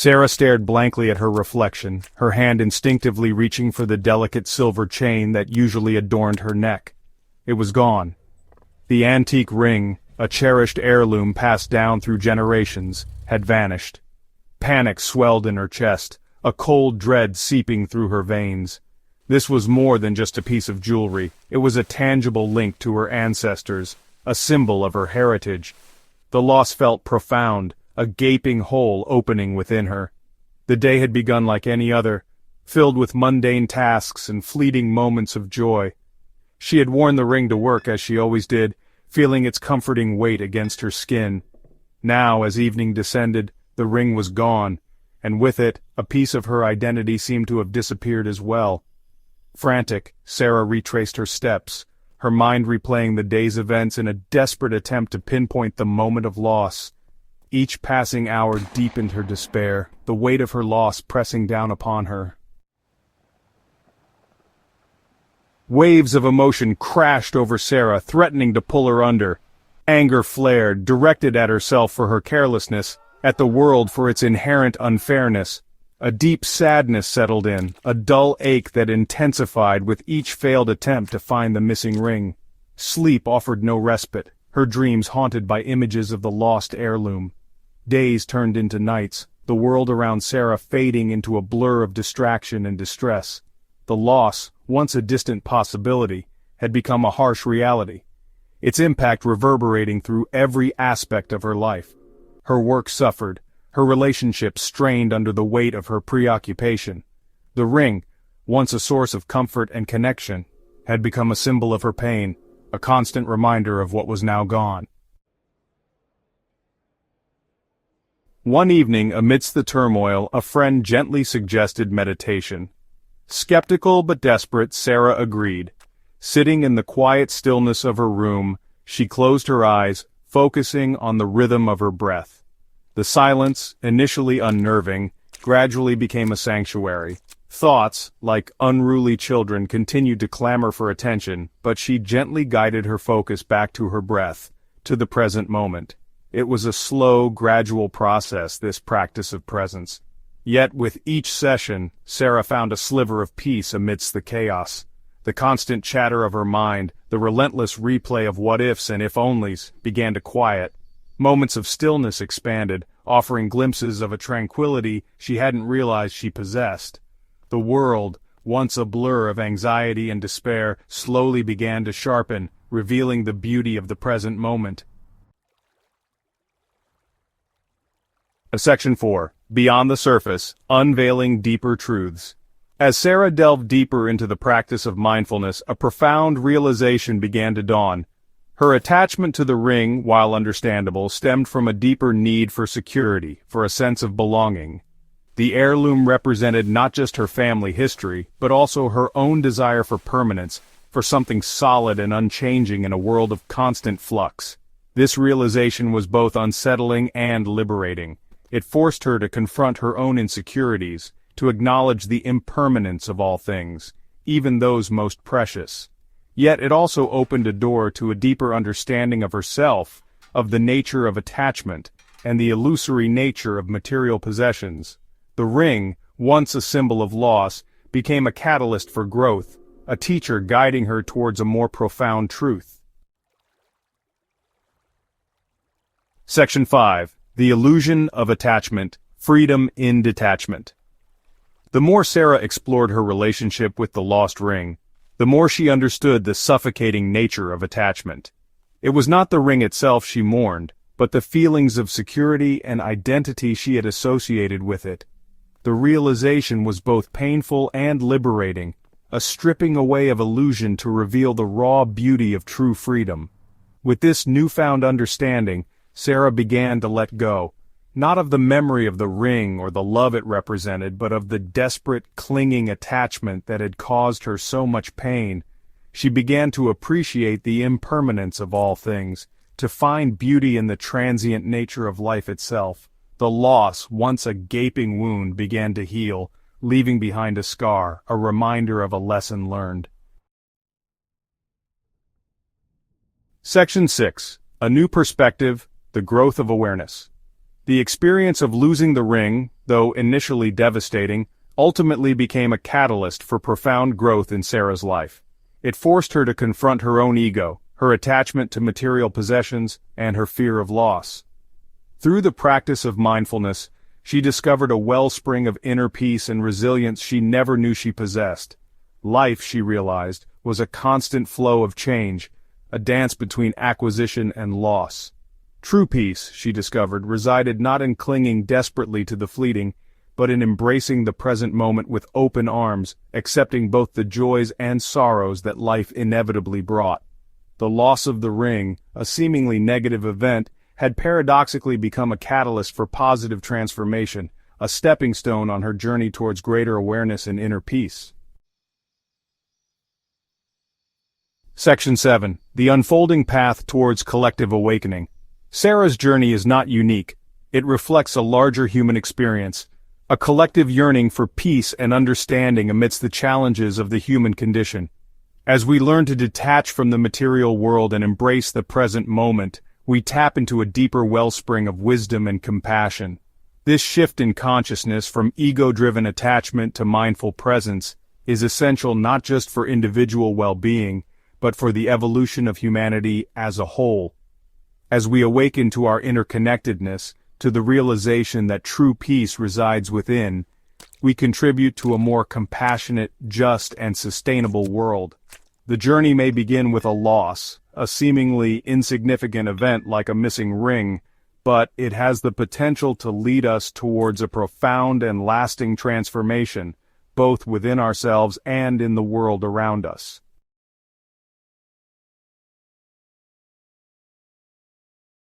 Sarah stared blankly at her reflection, her hand instinctively reaching for the delicate silver chain that usually adorned her neck. It was gone. The antique ring, a cherished heirloom passed down through generations, had vanished. Panic swelled in her chest, a cold dread seeping through her veins. This was more than just a piece of jewelry. It was a tangible link to her ancestors, a symbol of her heritage. The loss felt profound, a gaping hole opening within her. The day had begun like any other, filled with mundane tasks and fleeting moments of joy. She had worn the ring to work as she always did, feeling its comforting weight against her skin. Now, as evening descended, the ring was gone, and with it, a piece of her identity seemed to have disappeared as well. Frantic, Sarah retraced her steps, her mind replaying the day's events in a desperate attempt to pinpoint the moment of loss. Each passing hour deepened her despair, the weight of her loss pressing down upon her. Waves of emotion crashed over Sarah, threatening to pull her under. Anger flared, directed at herself for her carelessness, at the world for its inherent unfairness. A deep sadness settled in, a dull ache that intensified with each failed attempt to find the missing ring. Sleep offered no respite, her dreams haunted by images of the lost heirloom. Days turned into nights, the world around Sarah fading into a blur of distraction and distress. The loss, once a distant possibility, had become a harsh reality, its impact reverberating through every aspect of her life. Her work suffered, her relationships strained under the weight of her preoccupation. The ring, once a source of comfort and connection, had become a symbol of her pain, a constant reminder of what was now gone. One evening, amidst the turmoil, a friend gently suggested meditation. Skeptical but desperate, Sarah agreed. Sitting in the quiet stillness of her room, she closed her eyes, focusing on the rhythm of her breath. The silence, initially unnerving, gradually became a sanctuary. Thoughts, like unruly children, continued to clamor for attention, but she gently guided her focus back to her breath, to the present moment. It was a slow, gradual process, this practice of presence. Yet with each session, Sarah found a sliver of peace amidst the chaos. The constant chatter of her mind, the relentless replay of what-ifs and if-onlys, began to quiet. Moments of stillness expanded, offering glimpses of a tranquility she hadn't realized she possessed. The world, once a blur of anxiety and despair, slowly began to sharpen, revealing the beauty of the present moment. Section 4. Beyond the Surface, Unveiling Deeper Truths. As Sarah delved deeper into the practice of mindfulness, a profound realization began to dawn. Her attachment to the ring, while understandable, stemmed from a deeper need for security, for a sense of belonging. The heirloom represented not just her family history, but also her own desire for permanence, for something solid and unchanging in a world of constant flux. This realization was both unsettling and liberating. It forced her to confront her own insecurities, to acknowledge the impermanence of all things, even those most precious. Yet it also opened a door to a deeper understanding of herself, of the nature of attachment, and the illusory nature of material possessions. The ring, once a symbol of loss, became a catalyst for growth, a teacher guiding her towards a more profound truth. Section 5. The Illusion of Attachment, Freedom in Detachment. The more Sarah explored her relationship with the lost ring, the more she understood the suffocating nature of attachment. It was not the ring itself she mourned, but the feelings of security and identity she had associated with it. The realization was both painful and liberating, a stripping away of illusion to reveal the raw beauty of true freedom. With this newfound understanding, Sarah began to let go, not of the memory of the ring or the love it represented, but of the desperate, clinging attachment that had caused her so much pain. She began to appreciate the impermanence of all things, to find beauty in the transient nature of life itself. The loss, once a gaping wound, began to heal, leaving behind a scar, a reminder of a lesson learned. Section 6. A New Perspective, the Growth of Awareness. The experience of losing the ring, though initially devastating, ultimately became a catalyst for profound growth in Sarah's life. It forced her to confront her own ego, her attachment to material possessions, and her fear of loss. Through the practice of mindfulness, she discovered a wellspring of inner peace and resilience she never knew she possessed. Life, she realized, was a constant flow of change, a dance between acquisition and loss. True peace, she discovered, resided not in clinging desperately to the fleeting, but in embracing the present moment with open arms, accepting both the joys and sorrows that life inevitably brought. The loss of the ring, a seemingly negative event, had paradoxically become a catalyst for positive transformation, a stepping stone on her journey towards greater awareness and inner peace. Section 7. The Unfolding Path Towards Collective Awakening. Sarah's journey is not unique. It reflects a larger human experience, a collective yearning for peace and understanding amidst the challenges of the human condition. As we learn to detach from the material world and embrace the present moment, we tap into a deeper wellspring of wisdom and compassion. This shift in consciousness from ego-driven attachment to mindful presence is essential not just for individual well-being, but for the evolution of humanity as a whole. As we awaken to our interconnectedness, to the realization that true peace resides within, we contribute to a more compassionate, just, and sustainable world. The journey may begin with a loss, a seemingly insignificant event like a missing ring, but it has the potential to lead us towards a profound and lasting transformation, both within ourselves and in the world around us.